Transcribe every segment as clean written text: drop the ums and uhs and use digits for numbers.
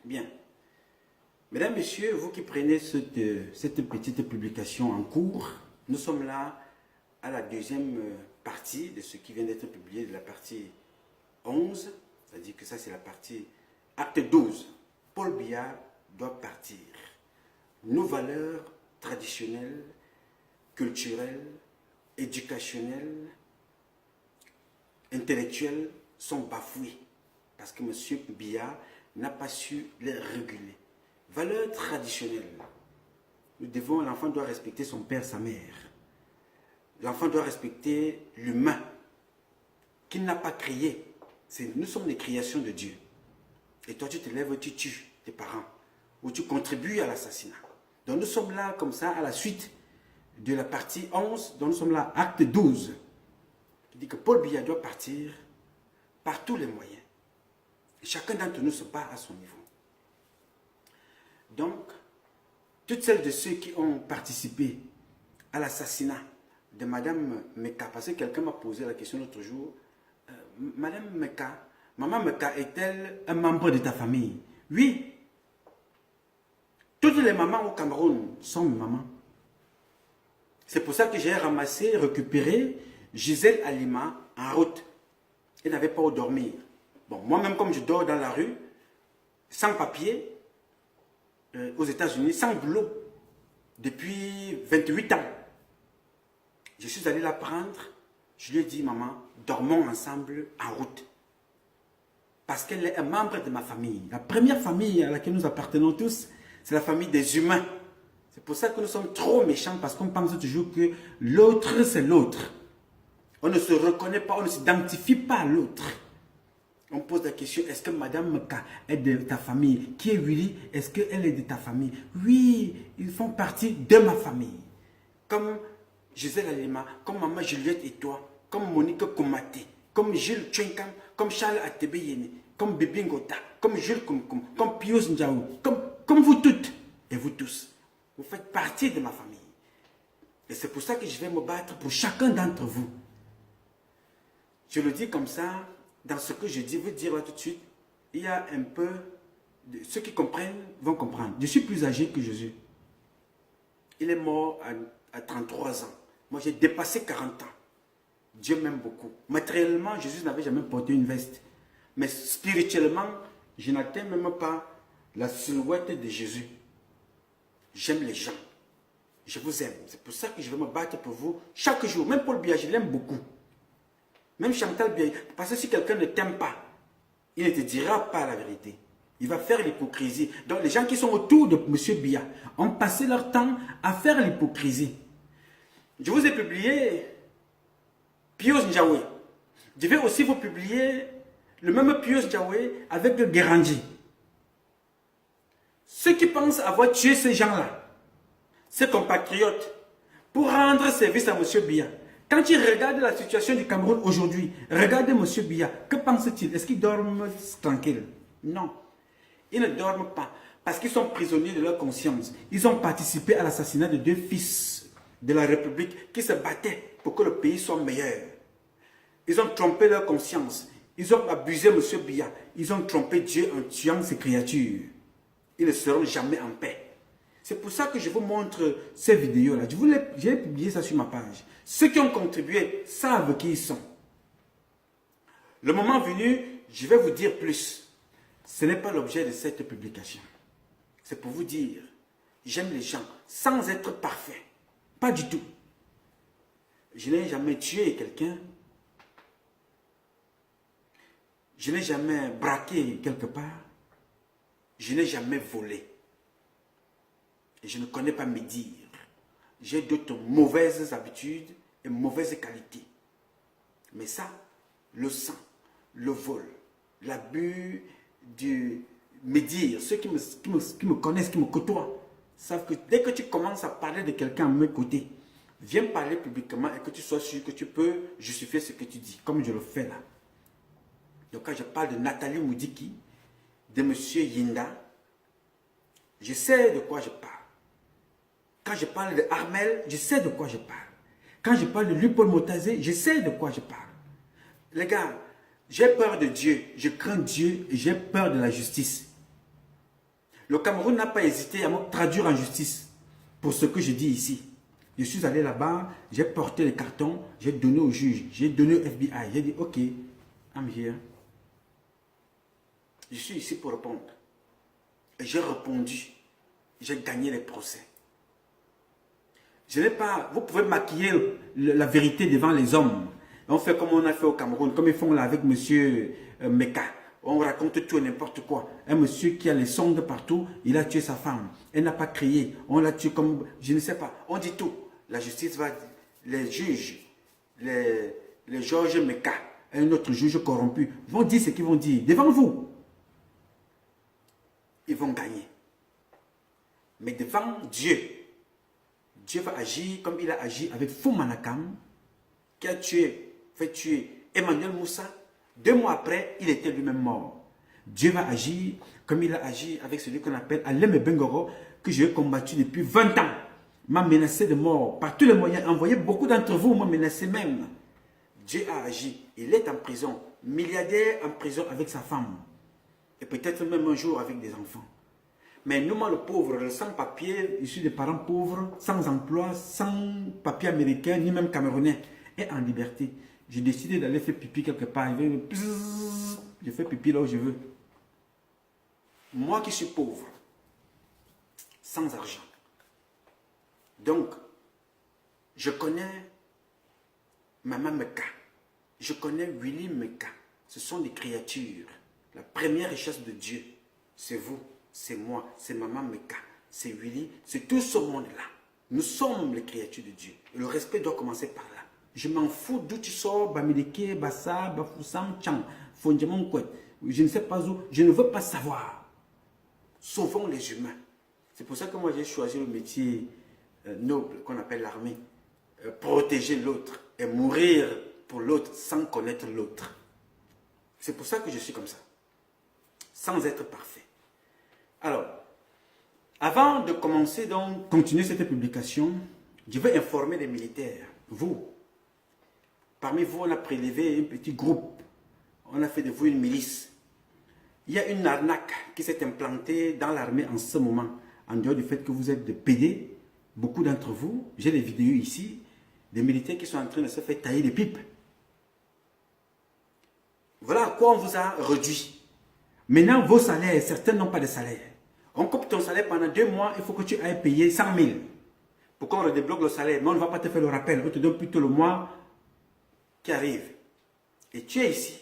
Bien. Mesdames, Messieurs, vous qui prenez cette petite publication en cours, nous sommes là à la deuxième partie de ce qui vient d'être publié, de la partie 11, c'est-à-dire que ça c'est la partie acte 12. Paul Biya doit partir. Nos valeurs traditionnelles, culturelles, éducationnelles, intellectuelles sont bafouées parce que M. Biya n'a pas su les réguler. Valeurs traditionnelles. L'enfant doit respecter son père, sa mère. L'enfant doit respecter l'humain qu'il n'a pas créé. Nous sommes les créations de Dieu. Et toi, tu te lèves, tu tues tes parents. Ou tu contribues à l'assassinat. Donc nous sommes là comme ça à la suite de la partie 11. Donc nous sommes là, acte 12. Qui dit que Paul Biya doit partir par tous les moyens. Et chacun d'entre nous se bat à son niveau. Donc, toutes celles de ceux qui ont participé à l'assassinat de Madame Meka, parce que quelqu'un m'a posé la question l'autre jour, Madame Meka, Maman Meka est-elle un membre de ta famille? Oui. Toutes les mamans au Cameroun sont mes mamans. C'est pour ça que j'ai ramassé, récupéré Gisèle Halima en route. Elle n'avait pas où dormir. Bon, moi-même, comme je dors dans la rue, sans papier, aux États-Unis, sans boulot, depuis 28 ans. Je suis allé la prendre. Je lui ai dit, maman, dormons ensemble en route. Parce qu'elle est un membre de ma famille. La première famille à laquelle nous appartenons tous, c'est la famille des humains. C'est pour ça que nous sommes trop méchants, parce qu'on pense toujours que l'autre, c'est l'autre. On ne se reconnaît pas, on ne s'identifie pas à l'autre. On pose la question, est-ce que Madame Meka est de ta famille? Qui est Willy? Est-ce qu'elle est de ta famille? Oui, ils font partie de ma famille. Comme Gisèle Halima, comme Maman Juliette et toi, comme Monique Komate, comme Gilles Tchenkam, comme Charles Atebe-Yene, comme Bibi Ngota, comme Jules Kumkum, comme Pius Ndiaou, comme vous toutes et vous tous. Vous faites partie de ma famille. Et c'est pour ça que je vais me battre pour chacun d'entre vous. Je le dis comme ça. Dans ce que je dis, vous dire là tout de suite, il y a un peu, ceux qui comprennent vont comprendre. Je suis plus âgé que Jésus. Il est mort à 33 ans. Moi, j'ai dépassé 40 ans. Dieu m'aime beaucoup. Matériellement, Jésus n'avait jamais porté une veste. Mais spirituellement, je n'atteins même pas la silhouette de Jésus. J'aime les gens. Je vous aime. C'est pour ça que je vais me battre pour vous chaque jour. Même Paul Biya, je l'aime beaucoup. Même Chantal Biya, parce que si quelqu'un ne t'aime pas, il ne te dira pas la vérité. Il va faire l'hypocrisie. Donc les gens qui sont autour de M. Biya ont passé leur temps à faire l'hypocrisie. Je vous ai publié Pius Ndiawe. Je vais aussi vous publier le même Pius Ndiawe avec le Guérandi. Ceux qui pensent avoir tué ces gens-là, ces compatriotes, pour rendre service à M. Biya, quand il regarde la situation du Cameroun aujourd'hui, regardez M. Biya, que pense-t-il? Est-ce qu'ils dorment tranquilles? Non. Ils ne dorment pas parce qu'ils sont prisonniers de leur conscience. Ils ont participé à l'assassinat de 2 fils de la République qui se battaient pour que le pays soit meilleur. Ils ont trompé leur conscience. Ils ont abusé M. Biya. Ils ont trompé Dieu en tuant ses créatures. Ils ne seront jamais en paix. C'est pour ça que je vous montre ces vidéos-là. J'ai publié ça sur ma page. Ceux qui ont contribué savent qui ils sont. Le moment venu, je vais vous dire plus. Ce n'est pas l'objet de cette publication. C'est pour vous dire, j'aime les gens sans être parfait. Pas du tout. Je n'ai jamais tué quelqu'un. Je n'ai jamais braqué quelque part. Je n'ai jamais volé. Et je ne connais pas mes dires. J'ai d'autres mauvaises habitudes et mauvaises qualités. Mais ça, le sang, le vol, l'abus du médire, ceux qui me connaissent, qui me côtoient, savent que dès que tu commences à parler de quelqu'un à mes côtés, viens parler publiquement et que tu sois sûr que tu peux justifier ce que tu dis, comme je le fais là. Donc quand je parle de Nathalie Moudiki, de M. Yinda, je sais de quoi je parle. Quand je parle de Armel, je sais de quoi je parle. Quand je parle de Louis-Paul Motazé, je sais de quoi je parle. Les gars, j'ai peur de Dieu, je crains Dieu et j'ai peur de la justice. Le Cameroun n'a pas hésité à me traduire en justice pour ce que je dis ici. Je suis allé là-bas, j'ai porté les cartons, j'ai donné au juge, j'ai donné au FBI. J'ai dit, ok, I'm here. Je suis ici pour répondre. Et j'ai répondu. J'ai gagné les procès. Je n'ai pas... Vous pouvez maquiller la vérité devant les hommes. On fait comme on a fait au Cameroun, comme ils font là avec monsieur Meka. On raconte tout et n'importe quoi. Un monsieur qui a les sondes partout, il a tué sa femme. Elle n'a pas crié. On l'a tué comme... Je ne sais pas. On dit tout. La justice va... Les juges, les Georges Meka, un autre juge corrompu, vont dire ce qu'ils vont dire. Devant vous. Ils vont gagner. Mais devant Dieu, Dieu va agir comme il a agi avec Fou Manakam, qui a fait tuer Emmanuel Moussa. 2 mois après, il était lui-même mort. Dieu va agir comme il a agi avec celui qu'on appelle Alem Bengoro, que j'ai combattu depuis 20 ans. M'a menacé de mort par tous les moyens. Envoyé beaucoup d'entre vous, m'ont menacé même. Dieu a agi. Il est en prison. Milliardaire en prison avec sa femme. Et peut-être même un jour avec des enfants. Mais nous, moi, le pauvre, le sans-papier, issu des parents pauvres, sans emploi, sans papier américain, ni même camerounais, et en liberté. J'ai décidé d'aller faire pipi quelque part. Je fais pipi là où je veux. Moi qui suis pauvre, sans argent. Donc, je connais Maman Meka. Je connais Willy Meka. Ce sont des créatures. La première richesse de Dieu, c'est vous, c'est moi, c'est Maman Meka, c'est Willy, c'est tout ce monde-là. Nous sommes les créatures de Dieu. Et le respect doit commencer par là. Je m'en fous d'où tu sors, Bamileke, Bassa, Bafoussam, Tchang, Fondjamon Kouet. Je ne sais pas où, je ne veux pas savoir. Sauvons les humains. C'est pour ça que moi j'ai choisi le métier noble qu'on appelle l'armée. Protéger l'autre et mourir pour l'autre sans connaître l'autre. C'est pour ça que je suis comme ça. Sans être parfait. Alors, avant de commencer donc, continuer cette publication, je vais informer les militaires. Vous, parmi vous, on a prélevé un petit groupe. On a fait de vous une milice. Il y a une arnaque qui s'est implantée dans l'armée en ce moment. En dehors du fait que vous êtes de PD, beaucoup d'entre vous, j'ai des vidéos ici, des militaires qui sont en train de se faire tailler des pipes. Voilà à quoi on vous a réduit. Maintenant, vos salaires, certains n'ont pas de salaire. On coupe ton salaire pendant 2 mois, il faut que tu ailles payer 100 000 pour qu'on redébloque le salaire. Mais on ne va pas te faire le rappel, on te donne plutôt le mois qui arrive. Et tu es ici.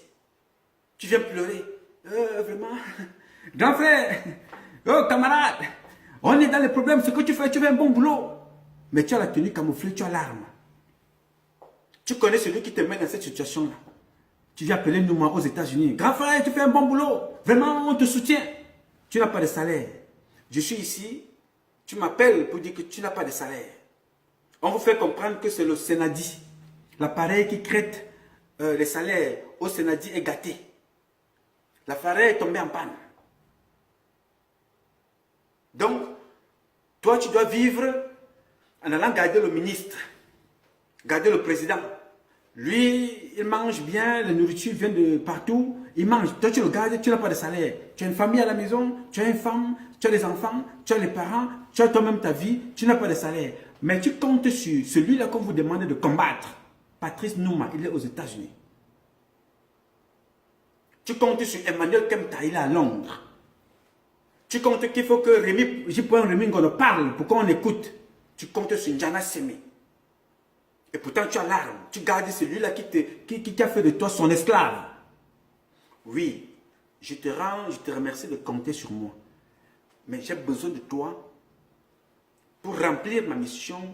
Tu viens pleurer. Vraiment. Grand frère, oh camarade, on est dans les problèmes, ce que tu fais un bon boulot. Mais tu as la tenue camouflée, tu as l'arme. Tu connais celui qui te met dans cette situation-là. Tu viens appeler nous aux États-Unis. Grand frère, tu fais un bon boulot. Vraiment, on te soutient. Tu n'as pas de salaire. Je suis ici. Tu m'appelles pour dire que tu n'as pas de salaire. On vous fait comprendre que c'est le Sénadi. L'appareil qui crée les salaires au Sénadi est gâté. L'appareil est tombé en panne. Donc, toi, tu dois vivre en allant garder le ministre, garder le président. Lui, il mange bien, la nourriture vient de partout, il mange. Toi, tu le gardes, tu n'as pas de salaire. Tu as une famille à la maison, tu as une femme, tu as des enfants, tu as les parents, tu as toi-même ta vie, tu n'as pas de salaire. Mais tu comptes sur celui-là qu'on vous demande de combattre. Patrice Nouma, il est aux États-Unis. Tu comptes sur Emmanuel Kemta, il est à Londres. Tu comptes qu'il faut que Rémi, Rémi qu'on parle pour qu'on écoute. Tu comptes sur Njana Semi. Et pourtant tu as l'arme. Tu gardes celui-là qui a fait de toi son esclave. Oui, je te remercie de compter sur moi. Mais j'ai besoin de toi pour remplir ma mission,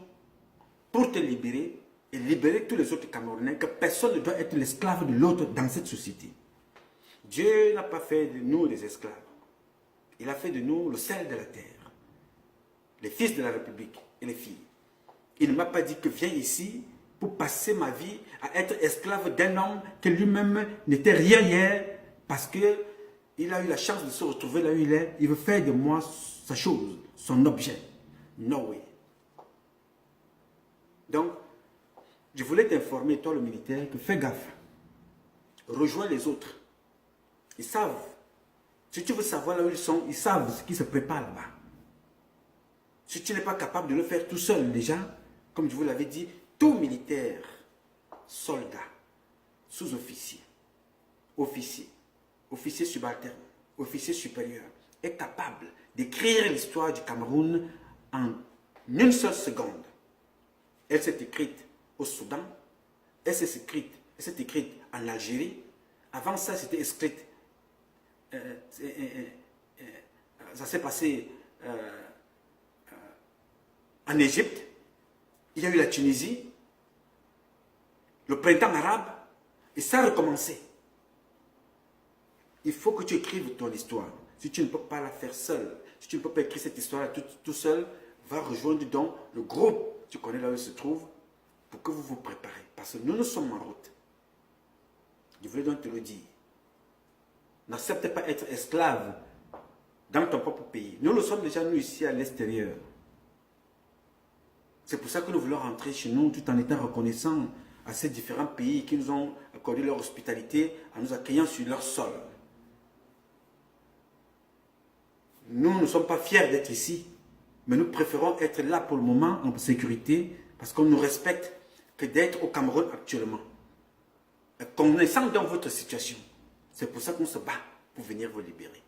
pour te libérer et libérer tous les autres Camerounais, que personne ne doit être l'esclave de l'autre dans cette société. Dieu n'a pas fait de nous des esclaves. Il a fait de nous le sel de la terre, les fils de la République et les filles. Il ne m'a pas dit que viens ici pour passer ma vie à être esclave d'un homme qui lui-même n'était rien hier parce qu'il a eu la chance de se retrouver là où il est. Il veut faire de moi sa chose, son objet. No way. Donc, je voulais t'informer, toi le militaire, que fais gaffe. Rejoins les autres. Ils savent Si tu veux savoir là où ils sont, ils savent ce qui se prépare là-bas. Si tu n'es pas capable de le faire tout seul déjà, comme je vous l'avais dit, tout militaire, soldat, sous-officier, officier, officier subalterne, officier supérieur, est capable d'écrire l'histoire du Cameroun en une seule seconde. Elle s'est écrite au Soudan, elle s'est écrite en Algérie. Avant ça, c'était écrit. Ça s'est passé en Égypte. Il y a eu la Tunisie, le printemps arabe, et ça a recommencé. Il faut que tu écrives ton histoire. Si tu ne peux pas la faire seul, si tu ne peux pas écrire cette histoire tout seul, va rejoindre donc le groupe, tu connais là où il se trouve, pour que vous vous préparez. Parce que nous sommes en route. Je voulais donc te le dire. N'accepte pas être esclave dans ton propre pays. Nous le sommes déjà, nous, ici, à l'extérieur. C'est pour ça que nous voulons rentrer chez nous tout en étant reconnaissants à ces différents pays qui nous ont accordé leur hospitalité en nous accueillant sur leur sol. Nous ne sommes pas fiers d'être ici, mais nous préférons être là pour le moment en sécurité parce qu'on nous respecte que d'être au Cameroun actuellement. Connaissant dans votre situation, c'est pour ça qu'on se bat pour venir vous libérer.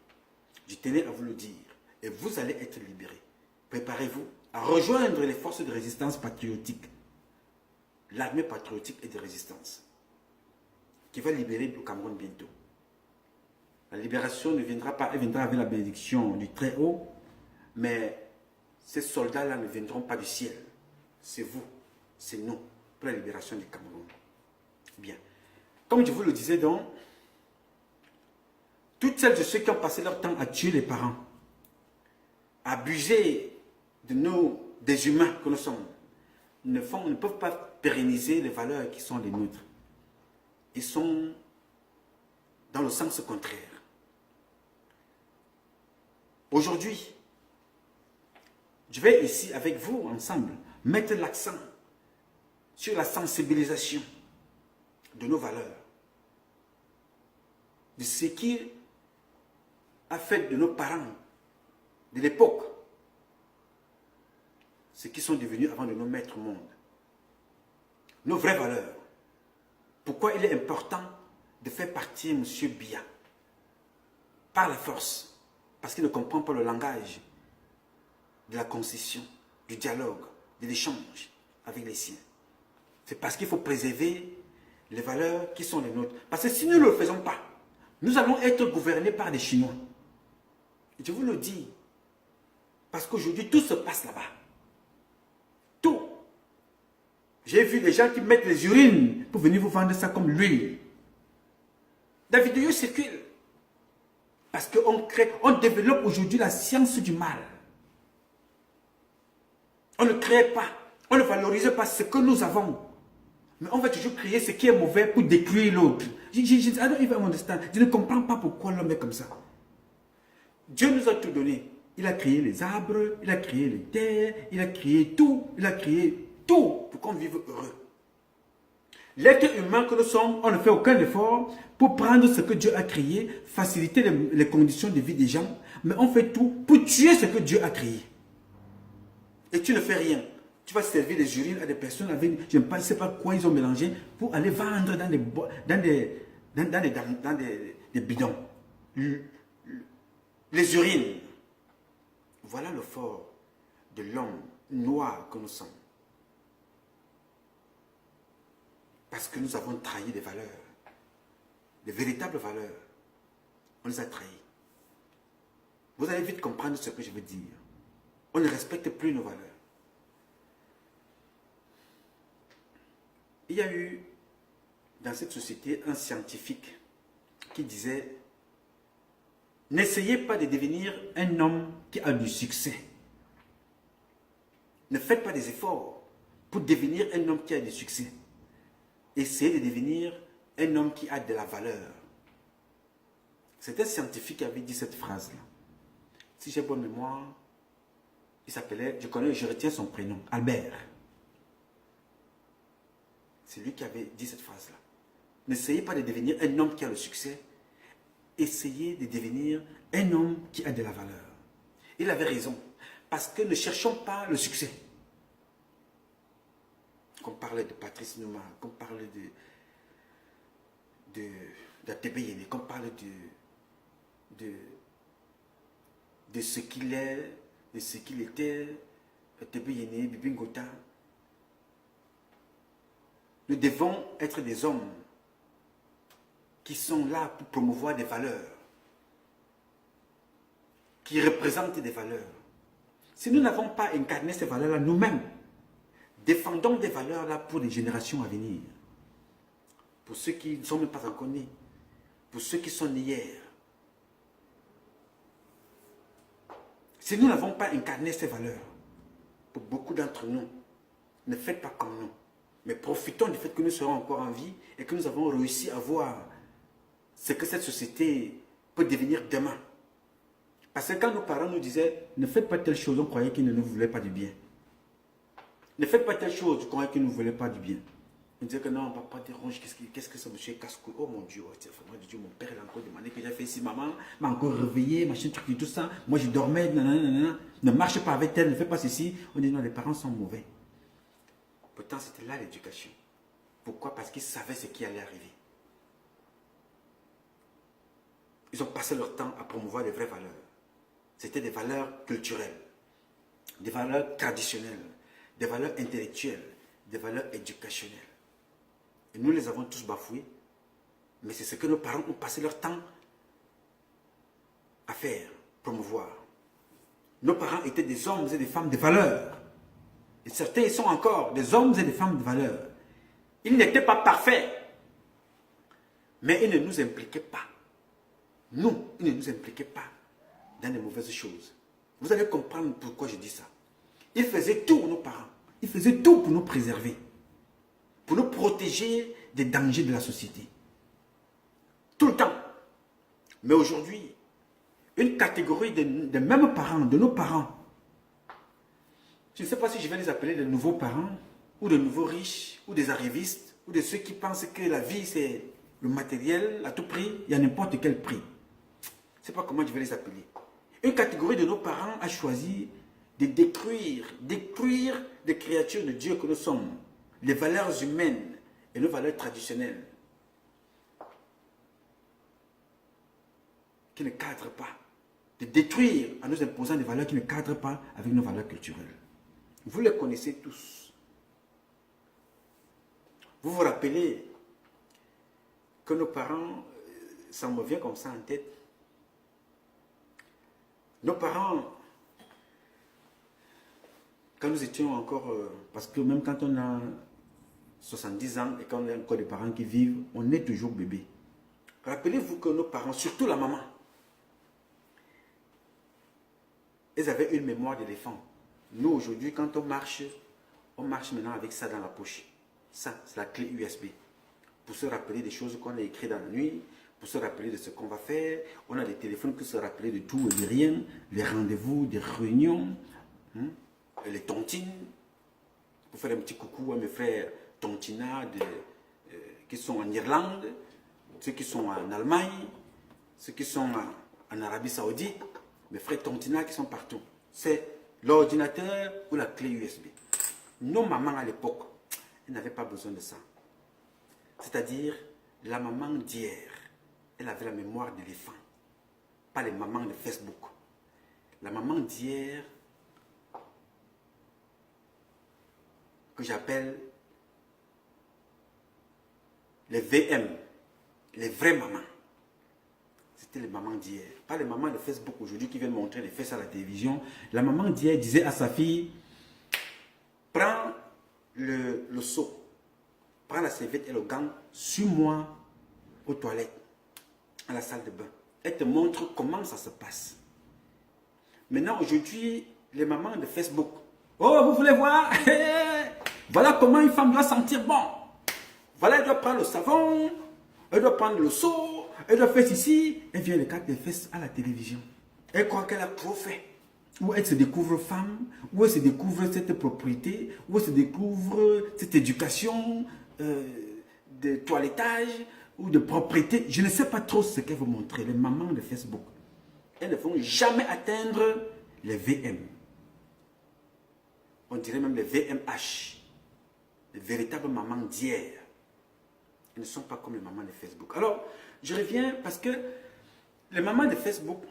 Je tenais à vous le dire et vous allez être libérés. Préparez-vous à rejoindre les forces de résistance patriotique, l'armée patriotique et de résistance, qui va libérer le Cameroun bientôt. La libération ne viendra pas, elle viendra avec la bénédiction du Très-Haut, mais ces soldats-là ne viendront pas du ciel. C'est vous, c'est nous, pour la libération du Cameroun. Bien. Comme je vous le disais donc, toutes celles et ceux qui ont passé leur temps à tuer les parents, à abuser de nous, des humains que nous sommes, ne peuvent pas pérenniser les valeurs qui sont les nôtres. Ils sont dans le sens contraire. Aujourd'hui, je vais ici avec vous ensemble mettre l'accent sur la sensibilisation de nos valeurs, de ce qui a fait de nos parents de l'époque ce qui sont devenus avant de nous mettre au monde. Nos vraies valeurs. Pourquoi il est important de faire partir M. Biya par la force? Parce qu'il ne comprend pas le langage de la concession, du dialogue, de l'échange avec les siens. C'est parce qu'il faut préserver les valeurs qui sont les nôtres. Parce que si nous ne le faisons pas, nous allons être gouvernés par des Chinois. Et je vous le dis, parce qu'aujourd'hui, tout se passe là-bas. Tout. J'ai vu des gens qui mettent les urines pour venir vous vendre ça comme l'huile. La vidéo circule. Parce on développe aujourd'hui la science du mal. On ne crée pas, on ne valorise pas ce que nous avons. Mais on va toujours créer ce qui est mauvais pour détruire l'autre. Je ne comprends pas pourquoi l'homme est comme ça. Dieu nous a tout donné. Il a créé les arbres, il a créé les terres, il a créé tout pour qu'on vive heureux. L'être humain que nous sommes, on ne fait aucun effort pour prendre ce que Dieu a créé, faciliter les conditions de vie des gens, mais on fait tout pour tuer ce que Dieu a créé. Et tu ne fais rien. Tu vas servir des urines à des personnes avec, je ne sais pas quoi ils ont mélangé, pour aller vendre dans des bidons. Les urines. Voilà le fort de l'homme noir que nous sommes. Parce que nous avons trahi des valeurs. Des véritables valeurs. On les a trahis. Vous allez vite comprendre ce que je veux dire. On ne respecte plus nos valeurs. Il y a eu dans cette société un scientifique qui disait: n'essayez pas de devenir un homme qui a du succès. Ne faites pas des efforts pour devenir un homme qui a du succès. Essayez de devenir un homme qui a de la valeur. C'est un scientifique qui avait dit cette phrase-là. Si j'ai bonne mémoire, il s'appelait, je retiens son prénom, Albert. C'est lui qui avait dit cette phrase-là. N'essayez pas de devenir un homme qui a le succès. Essayez de devenir un homme qui a de la valeur. Il avait raison. Parce que ne cherchons pas le succès. Qu'on parlait de Patrice Nouma, qu'on parlait d'Atebe Yene, qu'on parle de ce qu'il est, de ce qu'il était, Atebe Yene, Bibi Ngota. Nous devons être des hommes qui sont là pour promouvoir des valeurs, qui représentent des valeurs. Si nous n'avons pas incarné ces valeurs-là nous-mêmes, défendons des valeurs-là pour les générations à venir. Pour ceux qui ne sont même pas encore nés, pour ceux qui sont nés hier. Si nous n'avons pas incarné ces valeurs, pour beaucoup d'entre nous, ne faites pas comme nous. Mais profitons du fait que nous serons encore en vie et que nous avons réussi à voir ce que cette société peut devenir demain. Parce que quand nos parents nous disaient, ne faites pas telle chose, on croyait qu'ils ne nous voulaient pas du bien. Ne faites pas telle chose, on croyait qu'ils ne nous voulaient pas du bien. On disait que non, papa dérange, qu'est-ce que ce monsieur casse-couille? Oh mon Dieu, mon père il a encore demandé que j'ai fait ici, maman m'a encore réveillé, machin, truc et tout ça. Moi je dormais, nanana, ne marche pas avec elle, ne fais pas ceci. On dit non, les parents sont mauvais. Pourtant c'était là l'éducation. Pourquoi? Parce qu'ils savaient ce qui allait arriver. Ils ont passé leur temps à promouvoir des vraies valeurs. C'était des valeurs culturelles, des valeurs traditionnelles, des valeurs intellectuelles, des valeurs éducationnelles. Et nous les avons tous bafoués, mais c'est ce que nos parents ont passé leur temps à faire, promouvoir. Nos parents étaient des hommes et des femmes de valeur. Et certains sont encore des hommes et des femmes de valeur. Ils n'étaient pas parfaits, mais ils ne nous impliquaient pas. Nous, ils ne nous impliquaient pas dans les mauvaises choses. Vous allez comprendre pourquoi je dis ça. Ils faisaient tout, nos parents. Ils faisaient tout pour nous préserver, pour nous protéger des dangers de la société. Tout le temps. Mais aujourd'hui, une catégorie des mêmes parents, de nos parents, je ne sais pas si je vais les appeler de nouveaux parents, ou de nouveaux riches, ou des arrivistes, ou de ceux qui pensent que la vie c'est le matériel à tout prix, et à n'importe quel prix. Je ne sais pas comment je vais les appeler. Une catégorie de nos parents a choisi de détruire des créatures de Dieu que nous sommes, les valeurs humaines et nos valeurs traditionnelles, qui ne cadrent pas, de détruire en nous imposant des valeurs qui ne cadrent pas avec nos valeurs culturelles. Vous les connaissez tous. Vous vous rappelez que nos parents, ça me vient comme ça en tête, nos parents, quand nous étions encore, parce que même quand on a 70 ans et qu'on a encore des parents qui vivent, on est toujours bébé. Rappelez-vous que nos parents, surtout la maman, ils avaient une mémoire d'éléphant. Nous, aujourd'hui, quand on marche maintenant avec ça dans la poche. Ça, c'est la clé USB. Pour se rappeler des choses qu'on a écrites dans la nuit, pour se rappeler de ce qu'on va faire. On a des téléphones pour se rappeler de tout et de rien, les rendez-vous, des réunions, les tontines. Pour faire un petit coucou à mes frères tontina qui sont en Irlande, ceux qui sont en Allemagne, ceux qui sont en Arabie Saoudite, mes frères tontina qui sont partout. C'est l'ordinateur ou la clé USB. Nos mamans à l'époque, elles n'avaient pas besoin de ça. C'est-à-dire, la maman d'hier, elle avait la mémoire d'éléphant. Pas les mamans de Facebook. La maman d'hier, que j'appelle les VM, les vraies mamans. C'était les mamans d'hier. Pas les mamans de Facebook aujourd'hui qui viennent montrer les fesses à la télévision. La maman d'hier disait à sa fille, prends le seau, prends la serviette et le gant, suis-moi aux toilettes, à la salle de bain. Elle te montre comment ça se passe. Maintenant, aujourd'hui, les mamans de Facebook, oh, vous voulez voir? Voilà comment une femme doit sentir bon. Voilà, elle doit prendre le savon, elle doit prendre le seau, elle doit faire ceci. Elle vient les quatre des fesses à la télévision. Elle croit qu'elle a trop fait. Où elle se découvre femme, où elle se découvre cette propriété, où elle se découvre cette éducation de toilettage ou de propriété. Je ne sais pas trop ce qu'elle veut montrer, les mamans de Facebook. elles ne vont jamais atteindre les VM. On dirait même les VMH. Les véritables mamans d'hier. Elles ne sont pas comme les mamans de Facebook. Alors, je reviens parce que les mamans de Facebook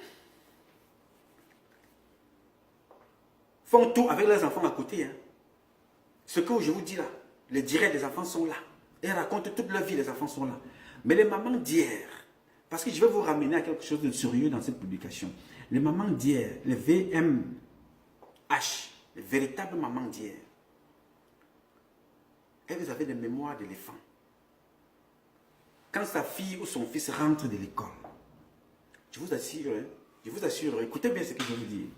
font tout avec leurs enfants à côté. Hein. Ce que je vous dis là, les directs des enfants sont là. Elles racontent toute leur vie, les enfants sont là. Mais les mamans d'hier, parce que je vais vous ramener à quelque chose de sérieux dans cette publication. Les mamans d'hier, les VMH, les véritables mamans d'hier, elles avaient des mémoires d'éléphant. Quand sa fille ou son fils rentre de l'école, je vous assure, écoutez bien ce que je vous dis.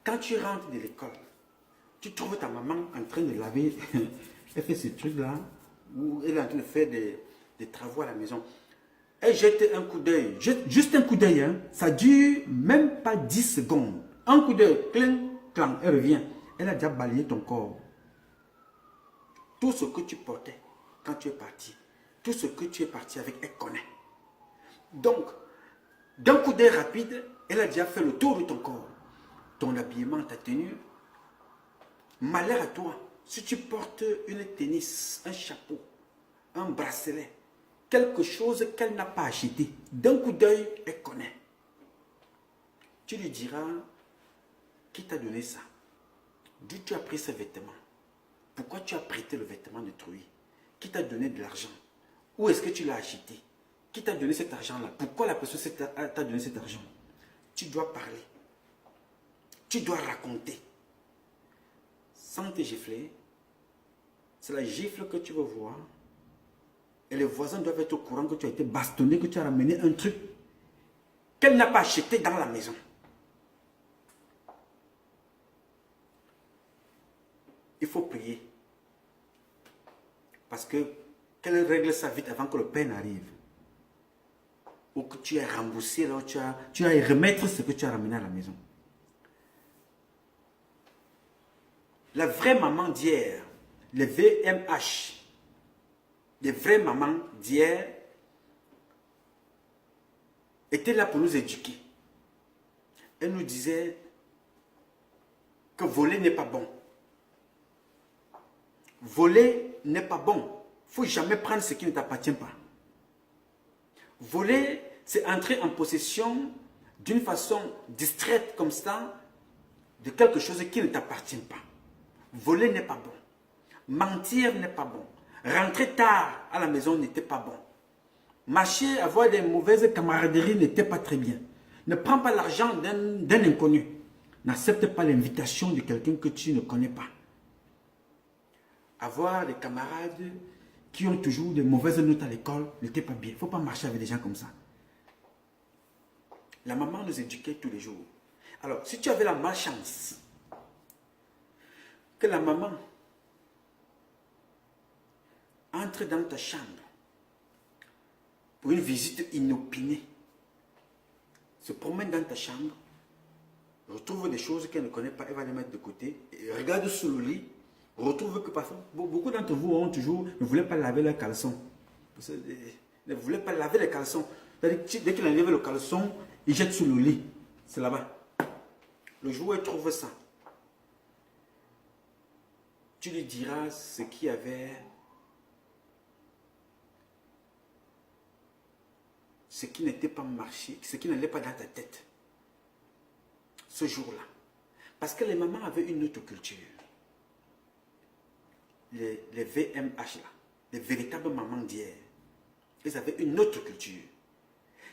Quand tu rentres de l'école, tu trouves ta maman en train de laver, elle fait ce truc-là, ou elle est en train de faire des travaux à la maison. Elle jette un coup d'œil, juste un coup d'œil, hein. Ça dure même pas 10 secondes. Un coup d'œil, cling, clang, elle revient. Elle a déjà balayé ton corps. Tout ce que tu portais quand tu es parti, tout ce que tu es parti avec, elle connaît. Donc, d'un coup d'œil rapide, elle a déjà fait le tour de ton corps. Ton habillement, ta tenue. Malheur à toi, si tu portes une tennis, un chapeau, un bracelet, quelque chose qu'elle n'a pas acheté, d'un coup d'œil, elle connaît. Tu lui diras, qui t'a donné ça? D'où tu as pris ce vêtement? Pourquoi tu as prêté le vêtement d'autrui? Qui t'a donné de l'argent? Où est-ce que tu l'as acheté? Qui t'a donné cet argent-là? Pourquoi la personne t'a donné cet argent? Tu dois parler. Tu dois raconter. Sans te gifler, c'est la gifle que tu veux voir. Et les voisins doivent être au courant que tu as été bastonné, que tu as ramené un truc qu'elle n'a pas acheté dans la maison. Il faut prier. Parce que qu'elle règle ça vite avant que le père n'arrive. Ou que tu aies remboursé, là, tu as à remettre ce que tu as ramené à la maison. La vraie maman d'hier, les VMH, les vraies mamans d'hier étaient là pour nous éduquer. Elles nous disaient que voler n'est pas bon. Voler n'est pas bon. Il ne faut jamais prendre ce qui ne t'appartient pas. Voler, c'est entrer en possession d'une façon distraite comme ça de quelque chose qui ne t'appartient pas. Voler n'est pas bon. Mentir n'est pas bon. Rentrer tard à la maison n'était pas bon. Marcher, avoir des mauvaises camaraderies n'était pas très bien. Ne prends pas l'argent d'un inconnu. N'accepte pas l'invitation de quelqu'un que tu ne connais pas. Avoir des camarades qui ont toujours de mauvaises notes à l'école n'était pas bien. Il ne faut pas marcher avec des gens comme ça. La maman nous éduquait tous les jours. Alors, si tu avais la malchance que la maman entre dans ta chambre pour une visite inopinée, se promène dans ta chambre, retrouve des choses qu'elle ne connaît pas, elle va les mettre de côté, et regarde sous le lit, retrouve que parfois, beaucoup d'entre vous ne voulaient pas laver leurs caleçons. Ne voulaient pas laver les caleçons. Dès qu'il enlève le caleçon, il jette sous le lit. C'est là-bas. Le jour où elle trouve ça, tu lui diras ce qui avait, ce qui n'était pas marché, ce qui n'allait pas dans ta tête. Ce jour-là. Parce que les mamans avaient une autre culture. Les VMH là, les véritables mamans d'hier, elles avaient une autre culture.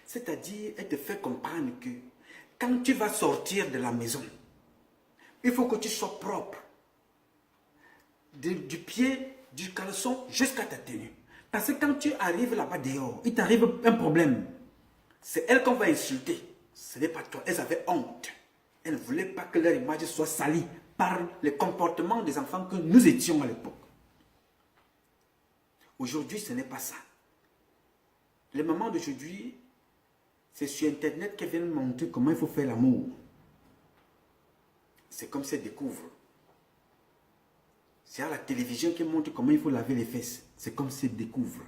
C'est-à-dire, elles te font comprendre que quand tu vas sortir de la maison, il faut que tu sois propre. Du pied, du caleçon jusqu'à ta tenue. Parce que quand tu arrives là-bas dehors, il t'arrive un problème. C'est elle qu'on va insulter. Ce n'est pas toi. Elles avaient honte. Elles ne voulaient pas que leur image soit salie par le comportement des enfants que nous étions à l'époque. Aujourd'hui, ce n'est pas ça. Les mamans d'aujourd'hui, c'est sur Internet qu'elles viennent montrer comment il faut faire l'amour. C'est comme ça qu'elles découvrent. C'est à la télévision qui montre comment il faut laver les fesses. C'est comme ça qu'elles découvrent.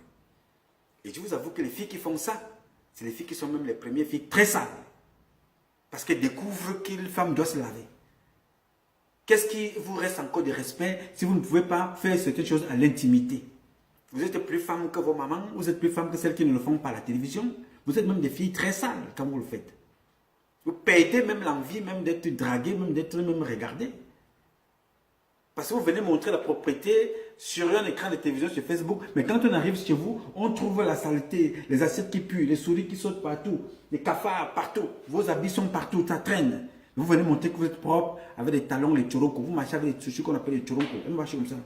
Et je vous avoue que les filles qui font ça, c'est les filles qui sont même les premières filles très sales. Parce qu'elle découvre qu'une femme doit se laver. Qu'est-ce qui vous reste encore de respect si vous ne pouvez pas faire certaines choses à l'intimité? Vous êtes plus femme que vos mamans, vous êtes plus femme que celles qui ne le font pas à la télévision. Vous êtes même des filles très sales quand vous le faites. Vous perdez même l'envie même d'être dragué, même d'être même regardé. Parce que vous venez montrer la propriété sur un écran de télévision sur Facebook, mais quand on arrive chez vous, on trouve la saleté, les assiettes qui puent, les souris qui sautent partout, les cafards partout, vos habits sont partout, ça traîne. Vous venez montrer que vous êtes propre avec des talons, les choroko. Vous marchez avec les sushis qu'on appelle les choroko. Vous marchez comme ça.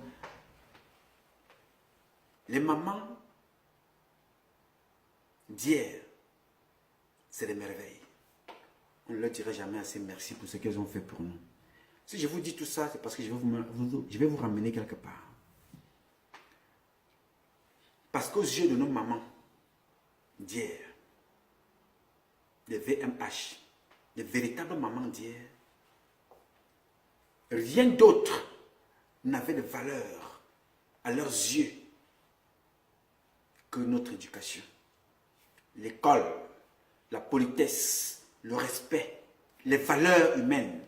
Les mamans d'hier, c'est des merveilles. On ne leur dirait jamais assez merci pour ce qu'elles ont fait pour nous. Si je vous dis tout ça, c'est parce que je vais vous ramener quelque part. Parce qu'aux yeux de nos mamans d'hier, les VMH, les véritables mamans d'hier, rien d'autre n'avait de valeur à leurs yeux que notre éducation. L'école, la politesse, le respect, les valeurs humaines.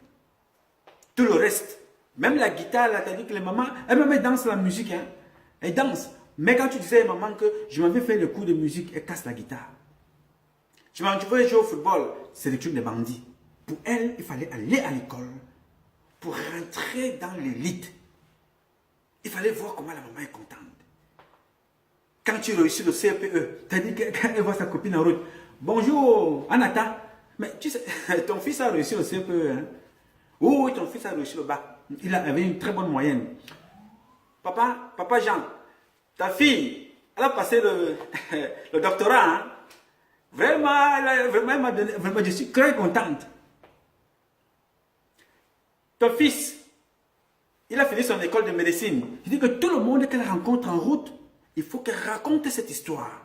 Tout le reste, même la guitare, là, t'as dit que les mamans, elles dansent la musique, hein. Elles dansent. Mais quand tu disais à maman que je m'avais fait le cours de musique, elle casse la guitare. Tu veux jouer au football, c'est le truc des bandits. Pour elle, il fallait aller à l'école pour rentrer dans l'élite. Il fallait voir comment la maman est contente. Quand tu réussis le CPE, tu as dit qu'elle voit sa copine en route. Bonjour, Anata. Mais tu sais, ton fils a réussi le CPE. Hein? Oui, ton fils a réussi le bac. Il avait une très bonne moyenne. Papa Jean, ta fille, elle a passé le doctorat. Hein? Vraiment, je suis très contente. Ton fils, il a fini son école de médecine. Je dis que tout le monde qu'elle rencontre en route, il faut qu'elle raconte cette histoire.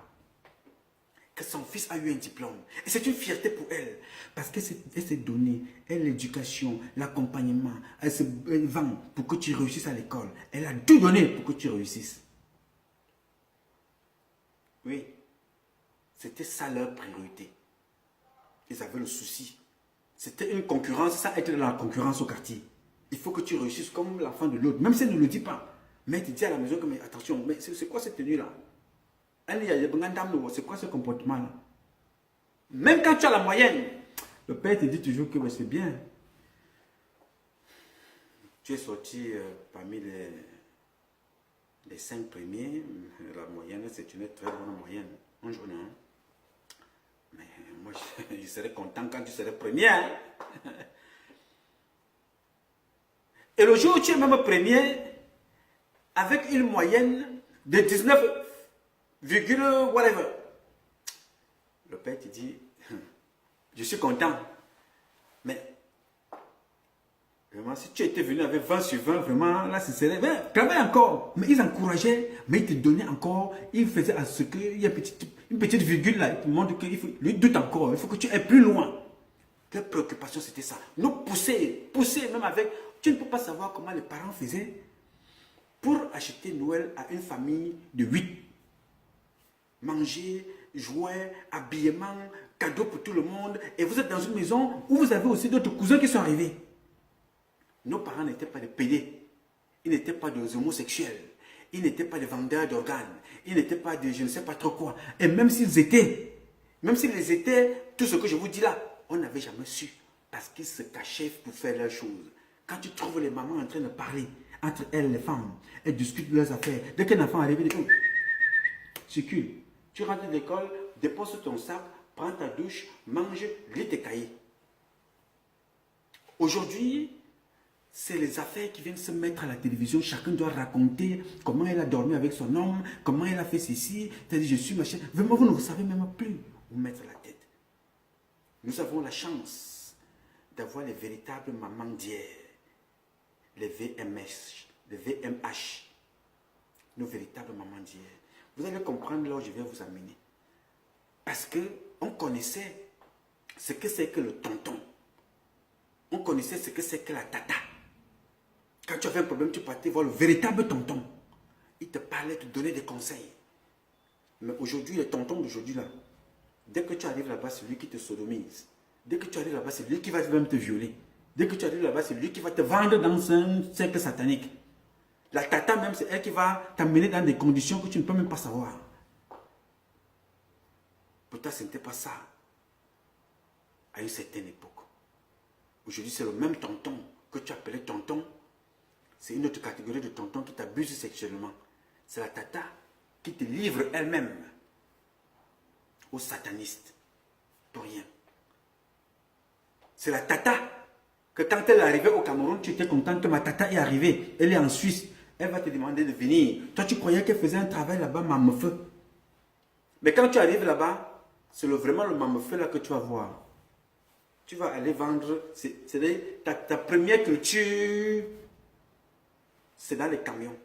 Que son fils a eu un diplôme. Et c'est une fierté pour elle. Parce qu'elle s'est donnée, elle, l'éducation, l'accompagnement, elle vend pour que tu réussisses à l'école. Elle a tout donné pour que tu réussisses. Oui, c'était ça leur priorité. Ils avaient le souci. C'était une concurrence, ça être dans la concurrence au quartier. Il faut que tu réussisses comme l'enfant de l'autre, même si elle ne le dit pas. Mais tu dis à la maison que, mais attention, mais c'est quoi cette tenue-là? C'est quoi ce comportement-là? Même quand tu as la moyenne, le père te dit toujours que c'est bien. Tu es sorti parmi les 5 premiers. La moyenne, c'est une très bonne moyenne. Un jour, hein? Mais moi, je serais content quand tu serais premier. Hein? Et le jour où tu es même premier, avec une moyenne de 19, whatever. Le père te dit, je suis content. Mais, vraiment, si tu étais venu avec 20 sur 20, vraiment, là, ce serait, travaille encore. Mais ils encourageaient, mais ils te donnaient encore, ils faisaient à ce qu'il y a une petite virgule là, ils te montrent qu'il faut, lui doute encore, il faut que tu ailles plus loin. Leur préoccupation, c'était ça. Nous pousser même avec, tu ne peux pas savoir comment les parents faisaient pour acheter Noël à une famille de 8. Manger, jouer, habillement, cadeaux pour tout le monde. Et vous êtes dans une maison où vous avez aussi d'autres cousins qui sont arrivés. Nos parents n'étaient pas des pédés. Ils n'étaient pas des homosexuels. Ils n'étaient pas des vendeurs d'organes. Ils n'étaient pas des je ne sais pas trop quoi. Et même s'ils étaient, tout ce que je vous dis là, on n'avait jamais su. Parce qu'ils se cachaient pour faire leurs choses. Quand tu trouves les mamans en train de parler, entre elles, les femmes, elles discutent leurs affaires. Dès qu'un enfant arrive, ils disent, circule. Tu rentres de l'école, dépose ton sac, prends ta douche, mange, lis tes cahiers. Aujourd'hui, c'est les affaires qui viennent se mettre à la télévision. Chacun doit raconter comment elle a dormi avec son homme, comment elle a fait ceci. C'est-à-dire, je suis machin. Vraiment, vous ne savez même plus où mettre la tête. Nous avons la chance d'avoir les véritables mamans d'hier. Les VMH, nos véritables mamans d'hier. Vous allez comprendre là où je vais vous amener. Parce qu'on connaissait ce que c'est que le tonton. On connaissait ce que c'est que la tata. Quand tu avais un problème, tu partais voir le véritable tonton. Il te parlait, te donnait des conseils. Mais aujourd'hui, le tonton d'aujourd'hui là, dès que tu arrives là-bas, c'est lui qui te sodomise. Dès que tu arrives là-bas, c'est lui qui va même te violer. Dès que tu arrives là-bas, c'est lui qui va te vendre dans un cercle satanique. La tata même, c'est elle qui va t'amener dans des conditions que tu ne peux même pas savoir. Pourtant, ce n'était pas ça à une certaine époque. Aujourd'hui, c'est le même tonton que tu appelais tonton. C'est une autre catégorie de tonton qui t'abuse sexuellement. C'est la tata qui te livre elle-même aux satanistes. Pour rien. C'est la tata que quand elle est arrivée au Cameroun, tu étais content que ma tata est arrivée. Elle est en Suisse. Elle va te demander de venir. Toi, tu croyais qu'elle faisait un travail là-bas, mamefeu. Mais quand tu arrives là-bas, c'est vraiment le mamefeu là que tu vas voir. Tu vas aller vendre, ta première culture, c'est dans les camions.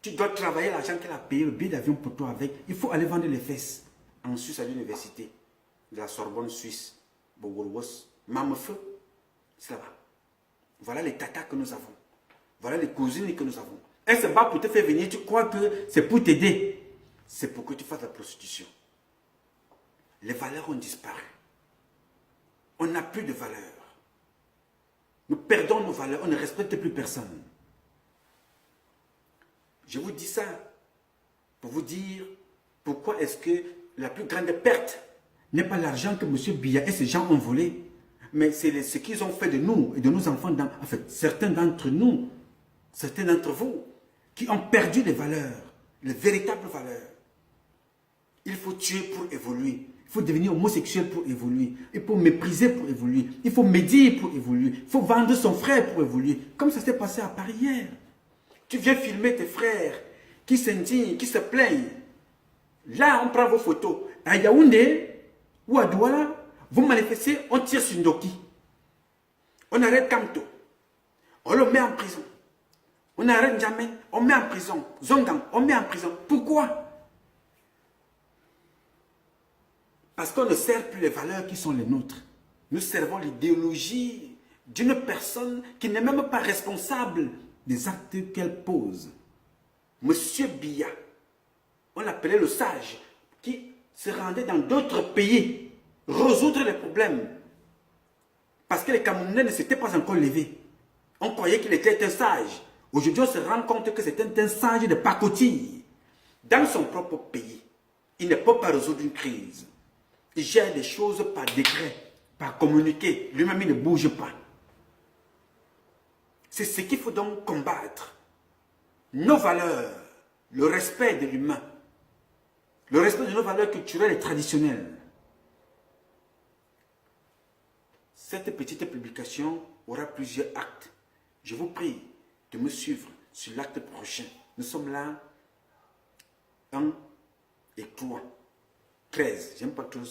Tu dois travailler l'argent qu'elle a payé, le billet d'avion pour toi avec. Il faut aller vendre les fesses en Suisse à l'université de la Sorbonne suisse. Bogorwos, mamefeu, c'est là-bas. Voilà les tatas que nous avons. Voilà les cousines que nous avons. Elle se bat pour te faire venir, tu crois que c'est pour t'aider. C'est pour que tu fasses la prostitution. Les valeurs ont disparu. On n'a plus de valeurs. Nous perdons nos valeurs, on ne respecte plus personne. Je vous dis ça pour vous dire pourquoi est-ce que la plus grande perte n'est pas l'argent que M. Biya et ces gens ont volé, mais c'est ce qu'ils ont fait de nous et de nos enfants, en fait, certains d'entre nous, certains d'entre vous, qui ont perdu les valeurs, les véritables valeurs. Il faut tuer pour évoluer. Il faut devenir homosexuel pour évoluer. Il faut mépriser pour évoluer. Il faut médire pour évoluer. Il faut vendre son frère pour évoluer. Comme ça s'est passé à Paris hier. Tu viens filmer tes frères qui s'indignent, qui se plaignent. Là, on prend vos photos. À Yaoundé ou à Douala, vous manifestez, on tire sur Ndoki. On arrête Kamto. On le met en prison. On arrête Djamé, on met en prison. Zongang, on met en prison. Pourquoi? Parce qu'on ne sert plus les valeurs qui sont les nôtres. Nous servons l'idéologie d'une personne qui n'est même pas responsable des actes qu'elle pose. Monsieur Biya, on l'appelait le sage, qui se rendait dans d'autres pays résoudre les problèmes. Parce que les Camerounais ne s'étaient pas encore levés. On croyait qu'il était un sage. Aujourd'hui, on se rend compte que c'était un sage de pacotille. Dans son propre pays, il ne peut pas résoudre une crise. Il gère des choses par décret, par communiqué. Lui-même, il ne bouge pas. C'est ce qu'il faut donc combattre. Nos valeurs, le respect de l'humain, le respect de nos valeurs culturelles et traditionnelles. Cette petite publication aura plusieurs actes. Je vous prie de me suivre sur l'acte prochain. Nous sommes là, 1 et 3, 13. J'aime pas trop